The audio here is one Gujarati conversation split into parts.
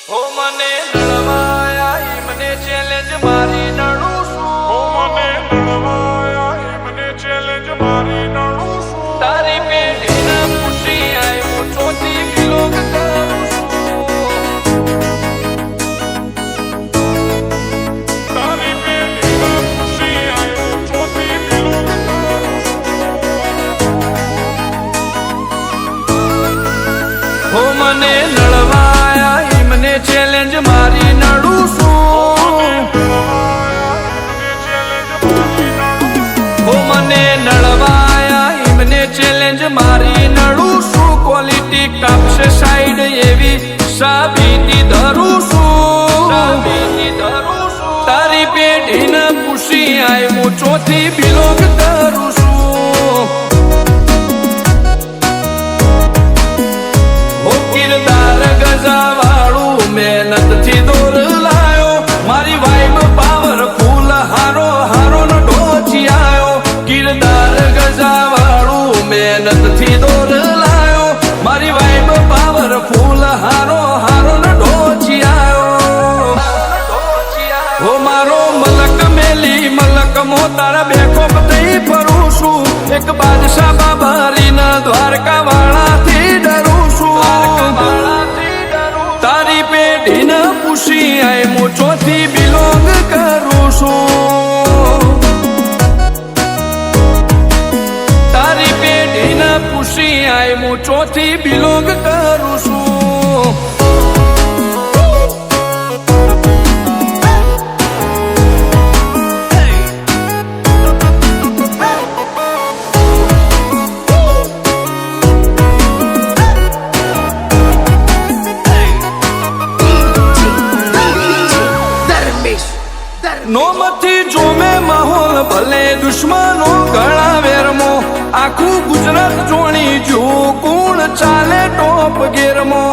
હો મને નળવાયા મને ચેલેન્જ મારી નડું છું. હો મને નળવાયા મને ચેલેન્જ મારી નડું છું. તારી પેઢીને પૂછી આવ્યો ચોથી વિલોક કરું છું. તારી પેઢીને પૂછી આવ્યો ચોથી વિલોક કરું છું. હો મને નળવાયા મને ચેલેન્જ મારી નડું છું. હો મને નળવાયા મને ચેલેન્જ મારી નડું છું. ક્વોલિટી કાપશે સાઈડ એવી સાબિતી ધરું છું. તારી પેઢીને પૂછી આવ્યું ચોથી બિલોંગ કરું છું. હો કિરદાર ગજાવાળું મહેનતથી દોર લાયો. મારી વાઇબ પાવરફુલ હારો હારો નો ઢોચી આયો. કિરદાર ગજાવાળું મહેનતથી દોર લાયો. મારી વાઇબ પાવરફુલ હારો હારો નો ઢોચી આયો. હો મારો મલક મેલી મલક મો તારા બેખોપ થઈ ફરું છું. એક બાદશાહ બાબારીના દ્વારકા વાળાથી ડરું છું. તારી પેઢીને પૂછી આવ્યું ચોથી બિલોંગ કરું છું. તારી પેઢીને પૂછી આવ્યું ચોથી બિલોંગ કરું છું. નોમથી જોમે માહોલ ભલે દુશ્મનો ઘણા વેરમો. આખું ગુજરાત જોણી જો કોણ ચાલે ટોપ ગેરમો.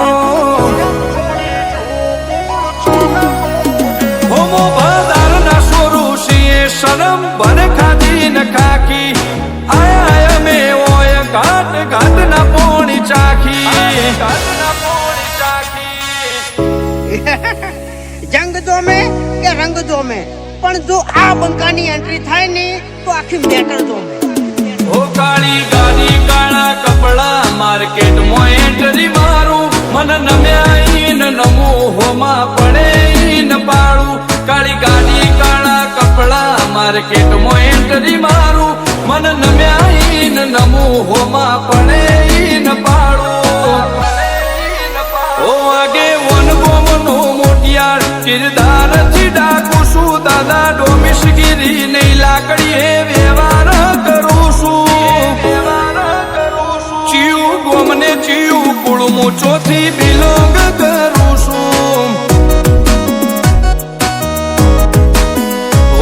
હોમો બધારના સોરુષીએ શરમ ભરે ખાધી ન ખાખી. આયા મે ઓય ઘાટ ઘાટ ના પોણી ચાખી. જંગ જોમે કે રંગ જોમે પણ જો આ બંકાની એન્ટ્રી થાય ને તો આખી મેટર જોમે. હો કાળી ગાડી કાળા કપડા માર્કેટમાં એન્ટ્રી મારું. મન નમ્યા ન નમું હોમાં પડે ન પાડું. કાળી ગાડી કાળા કપડા માર્કેટમાં એન્ટ્રી મારું. મન નમ્યા ન નમું હોમાં પડે ન પાડું. ઓ આગે વન ગોમનો મોટિયાર કિરદાર થી ડાકું છું. દાદા ડોમિશગીરી નહીં લાકડીએ વ્યવહાર કરું છું. ચિયું ગોમને ચિયું કુળમું ચોથી બિલોંગ કરું છું.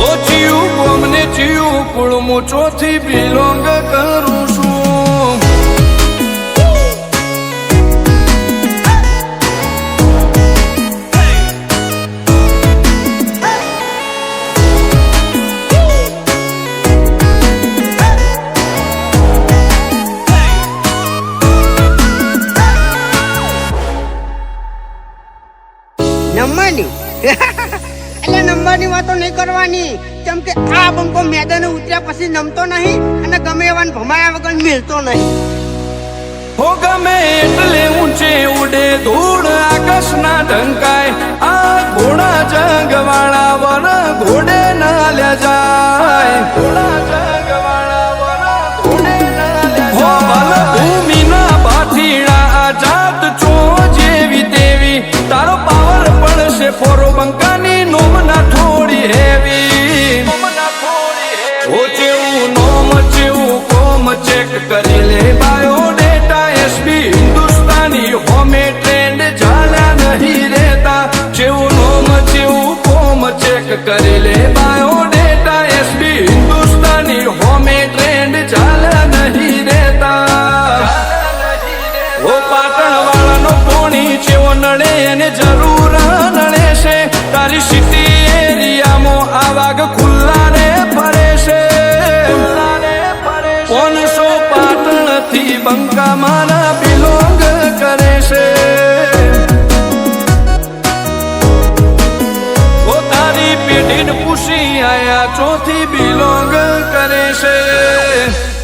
ઓ ચિયું ગોમને ચિયું કુળમું ચોથી બિલોંગ કરું છું. નંબરની એટલે નંબરની વાતો નહીં કરવાની. કેમ કે આ બંકો મેદાને ઉતર્યા પછી નમતો નહીં અને ગમે એવાને ભમાયા વગર મિલતો નહીં. હો ગમે એટલે ઊંચે ઉડે ધૂળ આકાશના ઢંકાય. આ ઘોડા જંગવાળા વર ઘોડે ના લે જાય. ઘોડા જંગવાળા વર ઘોડે ના લે જાય. હો ભલ ભૂમિના ભાથીડા આઝાદ છો જેવી તેવી. તારો પાવર પડશે ફોરો બંકાની નોમના થોડી હેવી. ઓ ચેવું નોમ ચેવું કોમ ચેક કરી લે બાયોડેટા. એસબી હિન્દુસ્તાની હોમે ટ્રેન્ડ ઝાલ્યા નહીં રહેતા. ચેવું નોમ ચેવું કોમ ચેક કરી લે બાયોડેટા. એસબી હિન્દુસ્તાની હોમે ટ્રેન્ડ ઝાલ્યા નહીં રહેતા. ઓ પાટણ વાળાનો પોણી ચેવો નડે એને જરૂર નડે છે. તારી સિટી એરિયામાં આ વાઘ ખુલ્લા રે ફરે છે. 500 પાટણ થી બંકા મારા બિલોંગ કરે છે. પેઢીને પૂછી આયા ચોથી બિલોંગ કરે છે